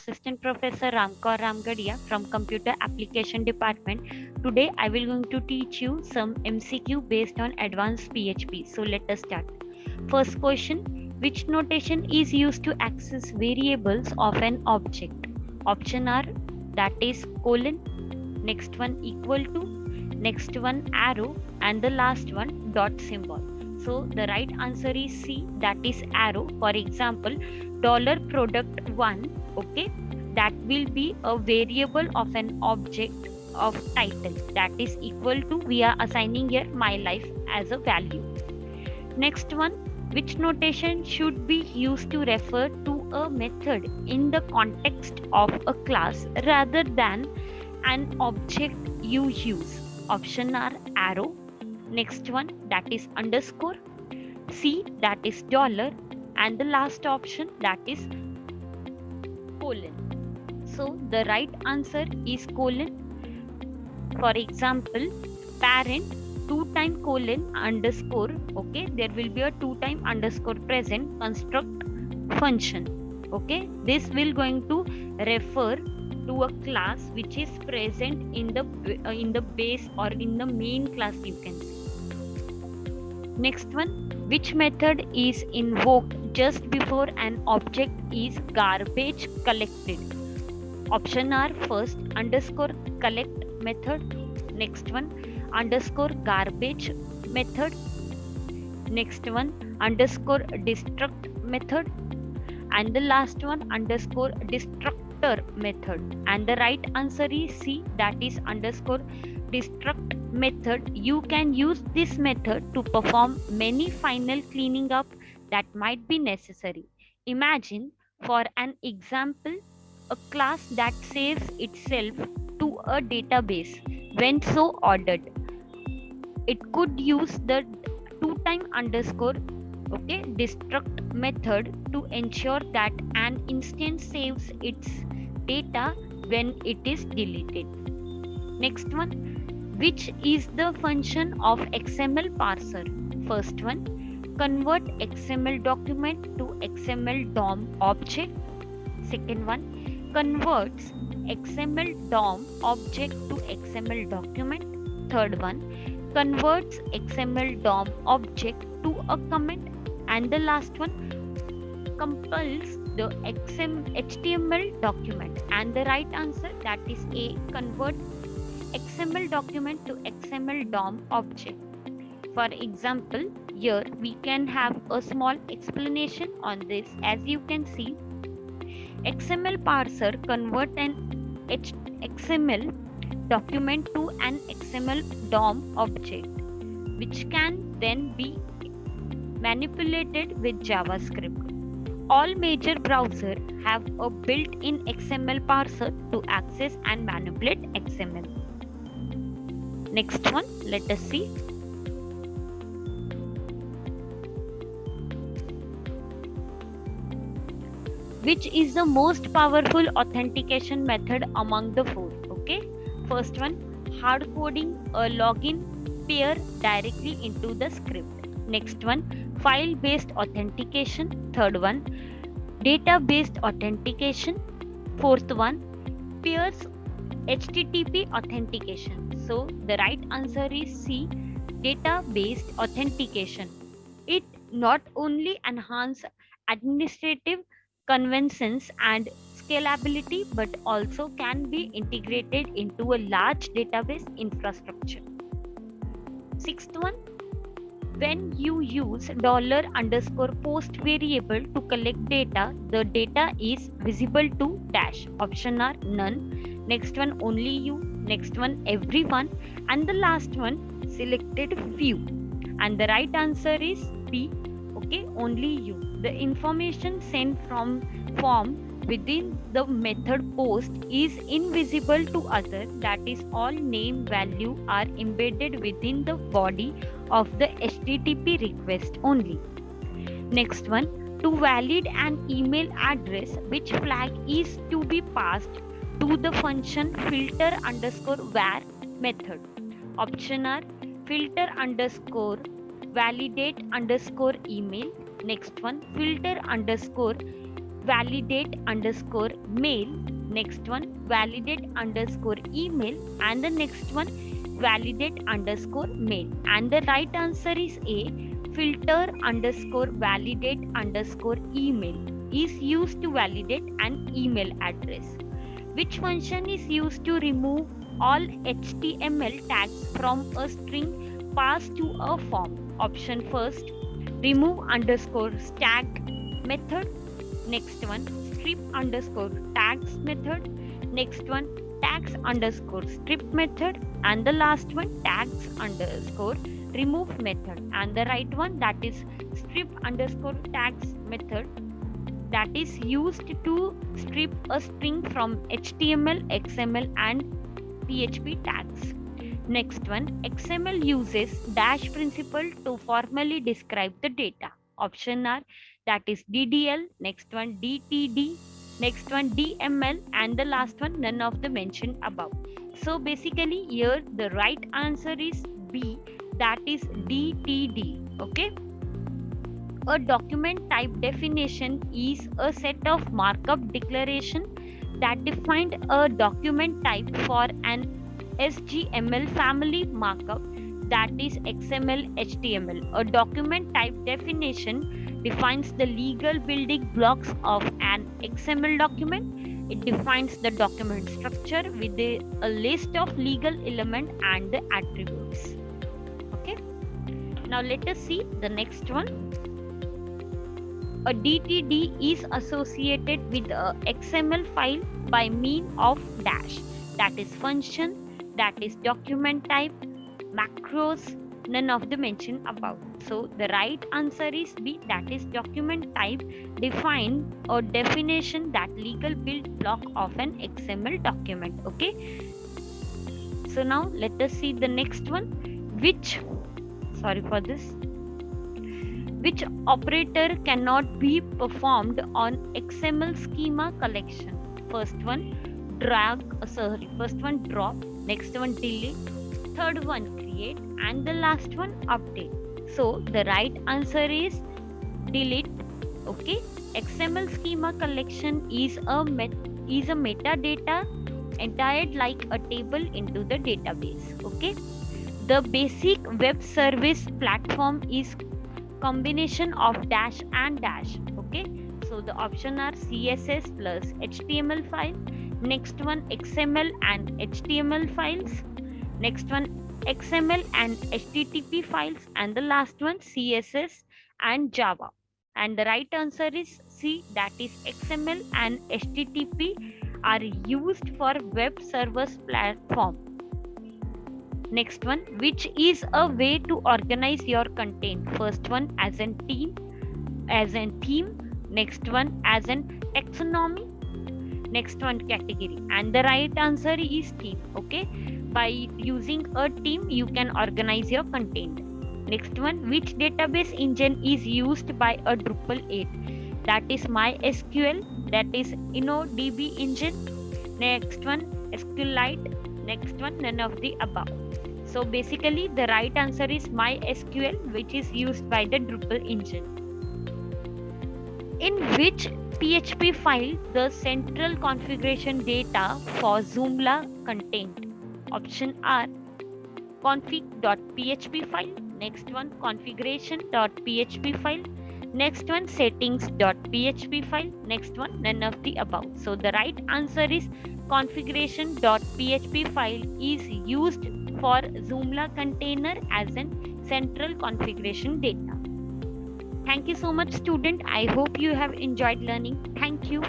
Assistant Professor Ramkaur Ramgadia from Computer Application Department. Today I will going to teach you some MCQ based on advanced PHP. So let us start. First question, which notation is used to access variables of an object? Option are that is colon, next one equal to, next one arrow, and the last one dot symbol. So the right answer is C, that is arrow. For example, dollar product 1, okay, that will be a variable of an object of title, that is equal to, we are assigning here my life as a value. Next one, which notation should be used to refer to a method in the context of a class rather than an object you use? Option are arrow, next one that is underscore, C that is dollar, and the last option that is colon. So the right answer is colon. For example, parent 2 time colon underscore, okay, there will be a 2 time underscore present construct function, okay. This will going to refer to a class which is present in the base or in the main class, you can see. Next one, which method is invoked just before an object is garbage collected? Option are first underscore collect method, next one underscore garbage method, next one underscore destruct method, and the last one underscore destructor method. And the right answer is C, that is underscore destruct method. You can use this method to perform many final cleaning up that might be necessary. Imagine, for an example, a class that saves itself to a database when so ordered. It could use the 2 time underscore, okay, destruct method to ensure that an instance saves its data when it is deleted. Next one, which is the function of XML parser? First one, convert XML document to XML DOM object. Second one, converts XML DOM object to XML document. Third one, converts XML DOM object to a comment. And the last one, compels the HTML document. And the right answer, that is A, convert XML document to XML DOM object. For example, here we can have a small explanation on this. As you can see, XML parser convert an XML document to an XML DOM object, which can then be manipulated with JavaScript. All major browsers have a built-in XML parser to access and manipulate XML. Next one, let us see. Which is the most powerful authentication method among the four? Okay, first one, hard coding a login pair directly into the script. Next one, file based authentication. Third one, data based authentication. Fourth one, pairs HTTP authentication. So the right answer is C, data based authentication. It not only enhances administrative convenience and scalability, but also can be integrated into a large database infrastructure. Sixth one, when you use $_post variable to collect data, the data is visible to dash. Option are none, next one only you, next one everyone, and the last one selected few. And the right answer is B, okay, only you. The information sent from form within the method post is invisible to others, that is all name value are embedded within the body of the HTTP request only. Next one, to validate an email address, which flag is to be passed to the function filter underscore var method? Option are filter underscore validate underscore email, next one filter underscore validate underscore mail, next one validate underscore email, and the next one validate underscore mail. And the right answer is A, filter underscore validate underscore email is used to validate an email address. Which function is used to remove all HTML tags from a string passed to a form? Option first, remove underscore tag method. Next one, strip underscore tags method. Next one, tags underscore strip method. And the last one, tags underscore remove method. And the right one, that is strip underscore tags method, that is used to strip a string from HTML, XML, and PHP tags. Next one, XML uses dash principle to formally describe the data. Option are, that is DDL, next one DTD, next one DML, and the last one none of the mentioned above. So basically here the right answer is B, that is DTD. Okay. A document type definition is a set of markup declaration that defined a document type for an SGML family markup, that is XML, HTML. A document type definition defines the legal building blocks of an XML document. It defines the document structure with a list of legal elements and the attributes. Okay. Now let us see the next one. A DTD is associated with a XML file by means of dash, that is function, that is document type, macros, none of the mentioned above. So the right answer is B, that is document type define or definition that legal build block of an XML document. Okay. So now let us see the next one. Which operator cannot be performed on XML schema collection? First one drop, next one delete, third one create, and the last one update. So the right answer is delete. Okay. XML schema collection is a metadata entered like a table into the database. Okay. The basic web service platform is combination of dash and dash. Okay. So the option are CSS plus HTML file. Next one XML and HTML files. Next one XML and HTTP files. And the last one CSS and Java. And the right answer is C, that is XML and HTTP are used for web service platform. Next one, which is a way to organize your content? First one as a theme, next one as an taxonomy, next one category, and the right answer is theme. Okay. By using a theme you can organize your content. Next one, which database engine is used by a Drupal 8? That is MySQL, that is InnoDB engine. Next one SQLite, next one none of the above. So basically the right answer is MySQL, which is used by the Drupal engine. In which PHP file the central configuration data for Joomla contained? Option are config.php file, next one configuration.php file, next one settings.php file, next one none of the above. So the right answer is configuration.php file is used for Joomla container as an central configuration data. Thank you so much, student. I hope you have enjoyed learning. Thank you.